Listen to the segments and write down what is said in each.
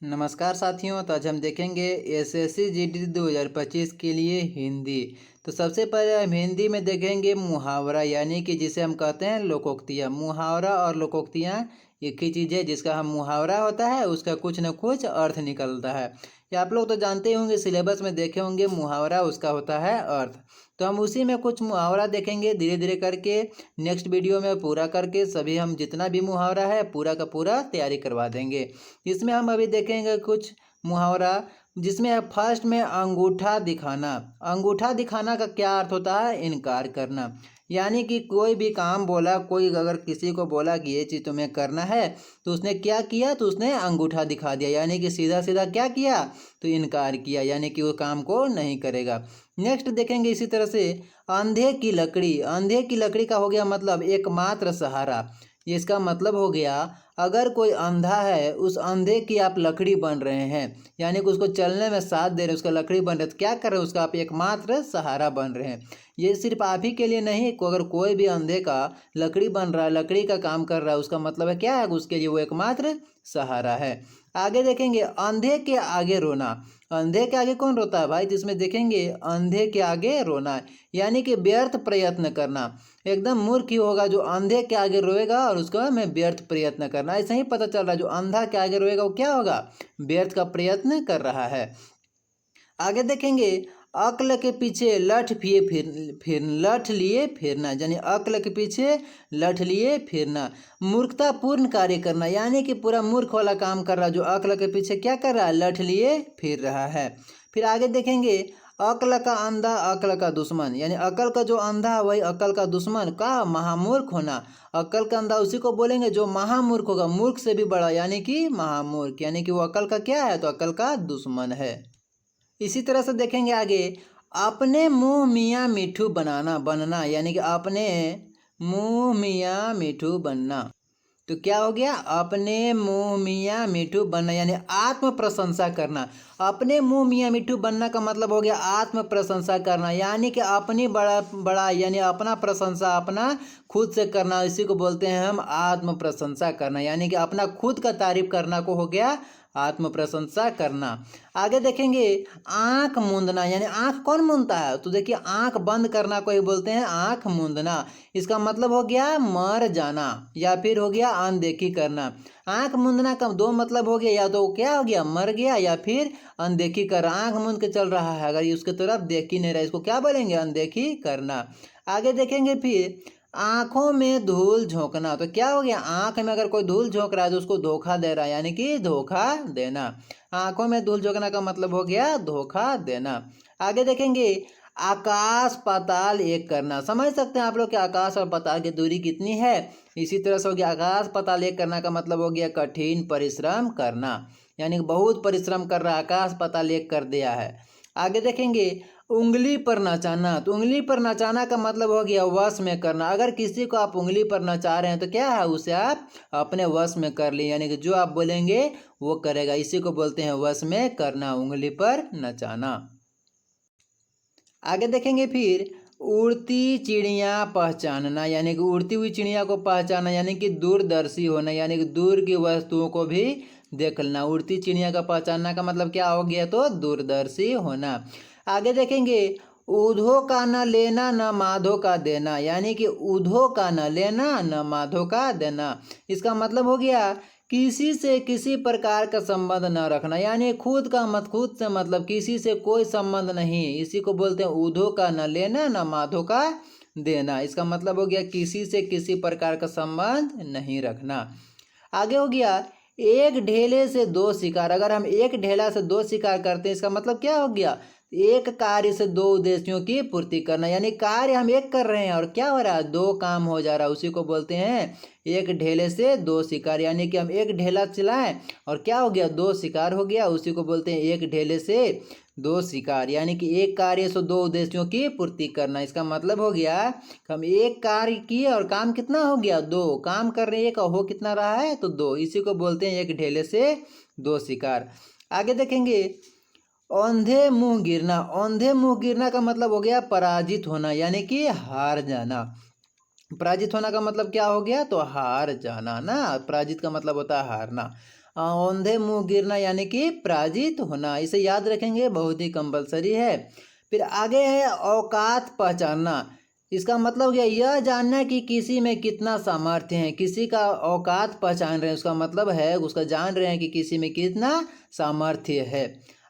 नमस्कार साथियों। तो आज हम देखेंगे एसएससी जीडी 2025 के लिए हिंदी। तो सबसे पहले हम हिंदी में देखेंगे मुहावरा, यानी कि जिसे हम कहते हैं लोकोक्तियाँ। मुहावरा और लोकोक्तियाँ एक ही चीज़ है। जिसका हम मुहावरा होता है उसका कुछ न कुछ अर्थ निकलता है। या आप लोग तो जानते ही होंगे, सिलेबस में देखे होंगे, मुहावरा उसका होता है अर्थ। तो हम उसी में कुछ मुहावरा देखेंगे धीरे धीरे करके। नेक्स्ट वीडियो में पूरा करके सभी हम जितना भी मुहावरा है पूरा का पूरा तैयारी करवा देंगे। इसमें हम अभी देखेंगे कुछ मुहावरा, जिसमें है फर्स्ट में अंगूठा दिखाना। अंगूठा दिखाना का क्या अर्थ होता है? इनकार करना। यानी कि कोई भी काम बोला, कोई अगर किसी को बोला कि ये चीज़ तुम्हें करना है, तो उसने क्या किया? तो उसने अंगूठा दिखा दिया, यानी कि सीधा सीधा क्या किया? तो इनकार किया, यानी कि वो काम को नहीं करेगा। नेक्स्ट देखेंगे इसी तरह से अंधे की लकड़ी। अंधे की लकड़ी का हो गया मतलब एकमात्र सहारा। इसका मतलब हो गया, अगर कोई अंधा है, उस अंधे की आप लकड़ी बन रहे हैं, यानी कि उसको चलने में साथ दे रहे हैं, उसका लकड़ी बन रहे हैं, तो क्या कर रहे हैं? उसका आप एकमात्र सहारा बन रहे हैं। ये सिर्फ आप ही के लिए नहीं, अगर कोई भी अंधे का लकड़ी बन रहा है, लकड़ी का काम कर रहा है, उसका मतलब है क्या है? उसके लिए वो एकमात्र सहारा है। आगे देखेंगे अंधे के आगे रोना। अंधे के आगे कौन रोता है भाई? जिसमें देखेंगे अंधे के आगे रोना, यानी कि व्यर्थ प्रयत्न करना। एकदम मूर्ख ही होगा जो अंधे के आगे रोएगा और उसका में व्यर्थ प्रयत्न करना। ऐसा ही पता चल रहा है, जो अंधा के आगे रोएगा वो क्या होगा? व्यर्थ का प्रयत्न कर रहा है। आगे देखेंगे अक्ल के पीछे लठ लिए फिरना, यानी अक्ल के पीछे लठ लिए फिरना। मूर्खतापूर्ण कार्य करना, यानी कि पूरा मूर्ख वाला काम कर रहा है, जो अक्ल के पीछे क्या कर रहा है? लठ लिए फिर रहा है। फिर आगे देखेंगे अक्ल का अंधा अक्ल का दुश्मन, यानी अक्ल का जो अंधा है वही अक्ल का दुश्मन का महामूर्ख होना। अक्ल का अंधा उसी को बोलेंगे जो महामूर्ख होगा, मूर्ख से भी बड़ा, यानी कि महामूर्ख, यानी कि वो अक्ल का क्या है? तो अक्ल का दुश्मन है। इसी तरह से देखेंगे आगे अपने मुंह मियाँ मिठू बनना, यानी कि अपने मुंह मियाँ मिठू बनना। तो क्या हो गया? अपने मुंह मियाँ मिठू बनना, यानी आत्म प्रशंसा करना। अपने मुंह मियाँ मिठू बनना का मतलब हो गया आत्म प्रशंसा करना, यानी कि अपनी बड़ा बड़ा, यानी अपना प्रशंसा अपना खुद से करना। इसी को बोलते हैं हम आत्म प्रशंसा करना, यानी कि अपना खुद का तारीफ करना को हो गया आत्म प्रशंसा करना। आगे देखेंगे आंख मूंदना, यानी आंख कौन मूंदता है? तो देखिए आंख बंद करना को ही बोलते हैं आंख मूंदना। इसका मतलब हो गया मर जाना, या फिर हो गया अनदेखी करना। आंख मूंदना का दो मतलब हो गया, या तो क्या हो गया? मर गया, या फिर अनदेखी कर रहा। आंख मूंद के चल रहा है, अगर ये उसके तरफ देख ही नहीं रहा, इसको क्या बोलेंगे? अनदेखी करना। आगे देखेंगे फिर आंखों में धूल झोंकना। तो क्या हो गया? आंख में अगर कोई धूल झोंक रहा है तो उसको धोखा दे रहा है, यानी कि धोखा देना। आंखों में धूल झोंकना का मतलब हो गया धोखा देना। आगे देखेंगे आकाश पाताल एक करना। समझ सकते हैं आप लोग कि आकाश और पाताल की दूरी कितनी है। इसी तरह से हो गया आकाश पाताल एक करना का मतलब हो गया कठिन परिश्रम करना, यानी कि बहुत परिश्रम कर रहा है, आकाश पाताल एक कर दिया है। आगे देखेंगे उंगली पर नचाना। तो उंगली पर नचाना का मतलब हो गया वश में करना। अगर किसी को आप उंगली पर नचा रहे हैं तो क्या है? उसे आप अपने वश में कर लिए, यानी कि जो आप बोलेंगे वो करेगा। इसी को बोलते हैं वश में करना, उंगली पर नचाना। आगे देखेंगे फिर उड़ती चिड़िया पहचानना, यानी कि उड़ती हुई चिड़िया को पहचानना, यानी कि दूरदर्शी होना, यानी कि दूर की वस्तुओं को भी देख लेना। उड़ती चिड़िया का पहचानना का मतलब क्या हो गया? तो दूरदर्शी होना। आगे देखेंगे ऊधो का न लेना न माधो का देना, यानी कि ऊधो का न लेना न माधो का देना। इसका मतलब हो गया किसी से किसी प्रकार का संबंध न रखना, यानी खुद से मतलब किसी से कोई संबंध नहीं। इसी को बोलते हैं ऊधो का न लेना न माधो का देना। इसका मतलब हो गया किसी से किसी प्रकार का संबंध नहीं रखना। आगे हो गया एक ढेले से दो शिकार। अगर हम एक ढेला से दो शिकार करते हैं, इसका मतलब क्या हो गया? एक कार्य से दो उद्देश्यों की पूर्ति करना, यानी कार्य हम एक कर रहे हैं और क्या हो रहा है? दो काम हो जा रहा है। उसी को बोलते हैं एक ढेले से दो शिकार, यानी कि हम एक ढेला चलाएं और क्या हो गया? दो शिकार हो गया। उसी को बोलते हैं एक ढेले से दो शिकार, यानी कि एक कार्य से दो उद्देश्यों की पूर्ति करना। इसका मतलब हो गया हम एक कार्य किए और काम कितना हो गया? दो। काम कर रहे हैं एक और हो कितना रहा है? तो दो। इसी को बोलते हैं एक ढेले से दो शिकार। आगे देखेंगे औंधे मुंह गिरना। औंधे मुंह गिरना का मतलब हो गया पराजित होना, यानी कि हार जाना। पराजित होना का मतलब क्या हो गया? तो हार जाना ना। पराजित का मतलब होता है हारना। औंधे मुंह गिरना यानी कि पराजित होना। इसे याद रखेंगे, बहुत ही कंपलसरी है। फिर आगे है औकात पहचानना। इसका मतलब क्या, यह जानना कि किसी में कितना सामर्थ्य है। किसी का औकात पहचान रहे हैं, उसका मतलब है उसका जान रहे हैं कि किसी में कितना सामर्थ्य है।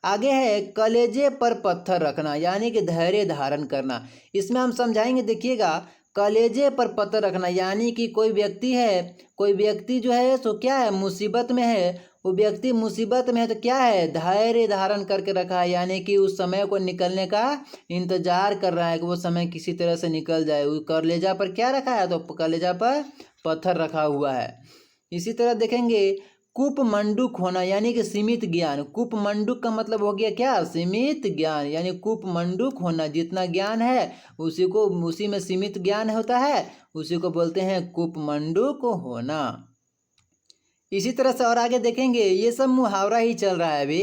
आगे है कलेजे पर पत्थर रखना यानी कि धैर्य धारण करना। इसमें हम समझाएंगे, देखिएगा, कलेजे पर पत्थर रखना यानी कि कोई व्यक्ति जो है सो क्या है, मुसीबत में है। वो व्यक्ति मुसीबत में है तो क्या है, धैर्य धारण करके रखा है, यानी कि उस समय को निकलने का इंतजार कर रहा है कि वो समय किसी तरह से निकल जाए। वो कलेजा पर क्या रखा है, तो कलेजा पर पत्थर रखा हुआ है। इसी तरह देखेंगे कूपमंडूक होना यानी कि सीमित ज्ञान। कूपमंडूक का मतलब हो गया क्या, सीमित ज्ञान, यानी कूपमंडूक होना, जितना ज्ञान है उसी में सीमित ज्ञान होता है, उसी को बोलते हैं कूपमंडूक होना। इसी तरह से और आगे देखेंगे, ये सब मुहावरा ही चल रहा है अभी।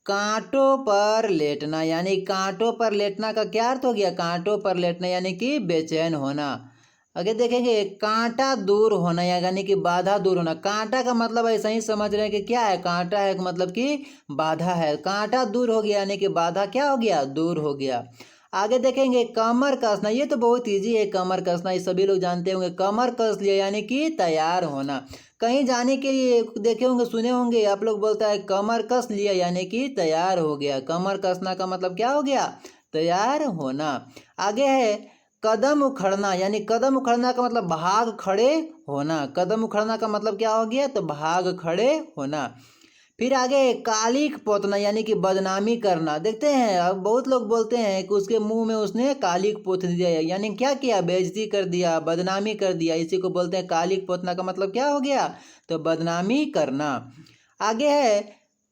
कांटों पर लेटना यानी कांटों पर लेटना का क्या अर्थ हो गया, कांटों पर लेटना यानी कि बेचैन होना। आगे देखेंगे कांटा दूर होना यानी कि बाधा दूर होना। कांटा का मतलब ऐसा ही समझ रहे हैं कि क्या है, कांटा है मतलब कि बाधा है। कांटा दूर हो गया यानी कि बाधा क्या हो गया, दूर हो गया। आगे देखेंगे कमर कसना, ये तो बहुत इजी है, कमर कसना ये सभी लोग जानते होंगे। कमर कस लिया यानी कि तैयार होना। कहीं जाने के लिए देखे होंगे, सुने होंगे, आप लोग बोलता है कमर कस लिया यानी कि तैयार हो गया। कमर कसना का मतलब क्या हो गया, तैयार होना। आगे है कदम उखड़ना यानी कदम उखड़ना का मतलब भाग खड़े होना। कदम उखड़ना का मतलब क्या हो गया, तो भाग खड़े होना। फिर आगे कालिक पोतना यानी कि बदनामी करना। देखते हैं अब बहुत लोग बोलते हैं कि उसके मुंह में उसने कालिक पोत दिया, यानी क्या किया, बेइज्जती कर दिया, बदनामी कर दिया। इसी को बोलते हैं कालिक पोतना का मतलब क्या हो गया, तो बदनामी करना। आगे है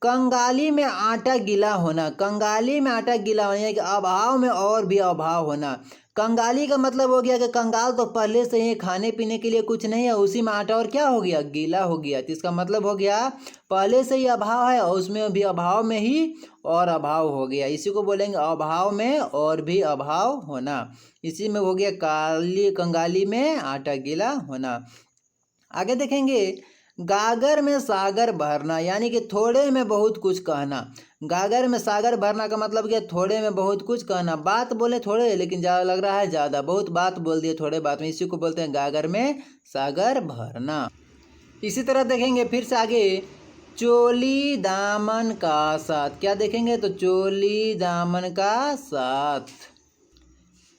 कंगाली में आटा गीला होना। कंगाली में आटा गीला होना यानी कि अभाव में और भी अभाव होना। कंगाली का मतलब हो गया कि कंगाल तो पहले से ही खाने पीने के लिए कुछ नहीं है, उसी में आटा और क्या हो गया, गीला हो गया। तो इसका मतलब हो गया पहले से ही अभाव है और उसमें भी अभाव में ही और अभाव हो गया। इसी को बोलेंगे अभाव में और भी अभाव होना। इसी में हो गया कंगाली में आटा गीला होना। आगे देखेंगे गागर में सागर भरना यानी कि थोड़े में बहुत कुछ कहना। गागर में सागर भरना का मतलब क्या, थोड़े में बहुत कुछ कहना। बात बोले थोड़े लेकिन ज़्यादा लग रहा है ज़्यादा, बहुत बात बोल दिए थोड़े बात में, इसी को बोलते हैं गागर में सागर भरना। इसी तरह देखेंगे फिर से आगे चोली दामन का साथ। क्या देखेंगे, तो चोली दामन का साथ।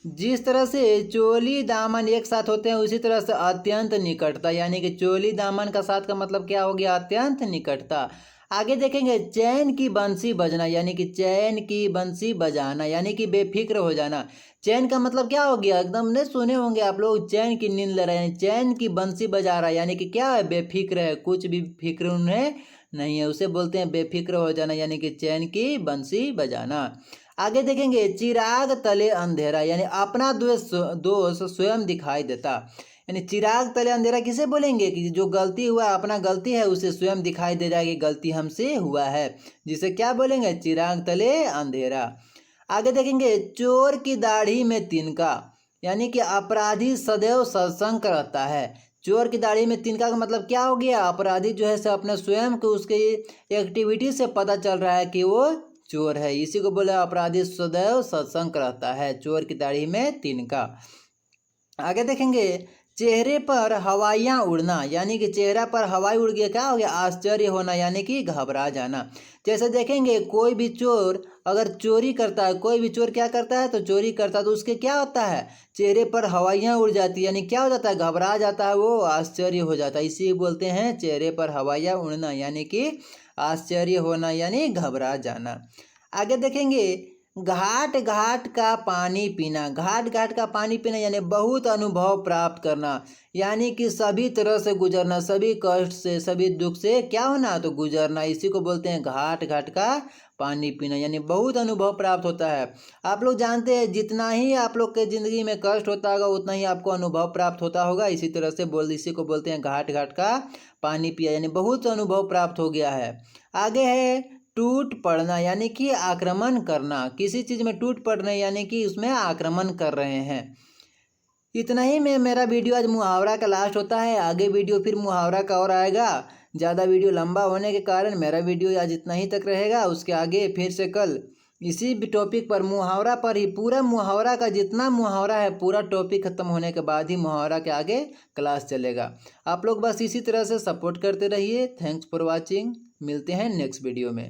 जिस तरह से चोली दामन एक साथ होते हैं उसी तरह से अत्यंत निकटता, यानी कि चोली दामन का साथ का मतलब क्या हो गया, अत्यंत निकटता। आगे देखेंगे चैन की बंसी बजना यानी कि चैन की बंसी बजाना यानी कि बेफिक्र हो जाना। चैन का मतलब क्या हो गया, एकदम ने सुने होंगे आप लोग, चैन की नींद ले रहे हैं, चैन की बंसी बजा रहा है यानी कि क्या है, बेफिक्र है, कुछ भी फिक्र उन्हें नहीं है, उसे बोलते हैं बेफिक्र हो जाना यानी कि चैन की बंसी बजाना। आगे देखेंगे चिराग तले अंधेरा यानी अपना दोष स्वयं दिखाई देता। यानी चिराग तले अंधेरा किसे बोलेंगे, कि जो गलती हुआ अपना गलती है उसे स्वयं दिखाई दे जाएगी, गलती हमसे हुआ है, जिसे क्या बोलेंगे, चिराग तले अंधेरा। आगे देखेंगे चोर की दाढ़ी में तिनका यानी कि अपराधी सदैव सत्संग रहता है। चोर की दाढ़ी में तिनका का मतलब क्या हो गया, अपराधी जो है से अपने स्वयं को उसके एक्टिविटी से पता चल रहा है कि वो चोर है, इसी को बोले अपराधी सदैव सत्संग रहता है, चोर की दाढ़ी में तिनका। आगे देखेंगे चेहरे पर हवाइयाँ उड़ना यानी कि चेहरा पर हवाई उड़ गया, क्या हो गया, आश्चर्य होना यानी कि घबरा जाना। जैसे देखेंगे कोई भी चोर अगर चोरी करता है, कोई भी चोर क्या करता है, तो चोरी करता है तो उसके क्या होता है, चेहरे पर हवाइयाँ उड़ जाती है, यानी क्या हो जाता है, घबरा जाता है, वो आश्चर्य हो जाता है। इसी बोलते हैं चेहरे पर हवाइयाँ उड़ना यानी कि आश्चर्य होना यानी घबरा जाना। आगे देखेंगे घाट घाट का पानी पीना। घाट घाट का पानी पीना यानी बहुत अनुभव प्राप्त करना, यानी कि सभी तरह से गुजरना, सभी कष्ट से सभी दुख से क्या होना, तो गुजरना, इसी को बोलते हैं घाट घाट का पानी पीना यानी बहुत अनुभव प्राप्त होता है। आप लोग जानते हैं जितना ही आप लोग के ज़िंदगी में कष्ट होता होगा उतना ही आपको अनुभव प्राप्त होता होगा, इसी तरह से इसी को बोलते हैं घाट घाट का पानी पिया यानी बहुत अनुभव प्राप्त हो गया है। आगे है टूट पड़ना यानी कि आक्रमण करना, किसी चीज़ में टूट पड़ रहे यानी कि उसमें आक्रमण कर रहे हैं। इतना ही में मेरा वीडियो आज मुहावरा का लास्ट होता है, आगे वीडियो फिर मुहावरा का और आएगा। ज़्यादा वीडियो लंबा होने के कारण मेरा वीडियो आज इतना ही तक रहेगा। उसके आगे फिर से कल इसी भी टॉपिक पर मुहावरा पर ही पूरा मुहावरा का जितना मुहावरा है पूरा टॉपिक ख़त्म होने के बाद ही मुहावरा के आगे क्लास चलेगा। आप लोग बस इसी तरह से सपोर्ट करते रहिए। Thanks for watching. मिलते हैं नेक्स्ट वीडियो में।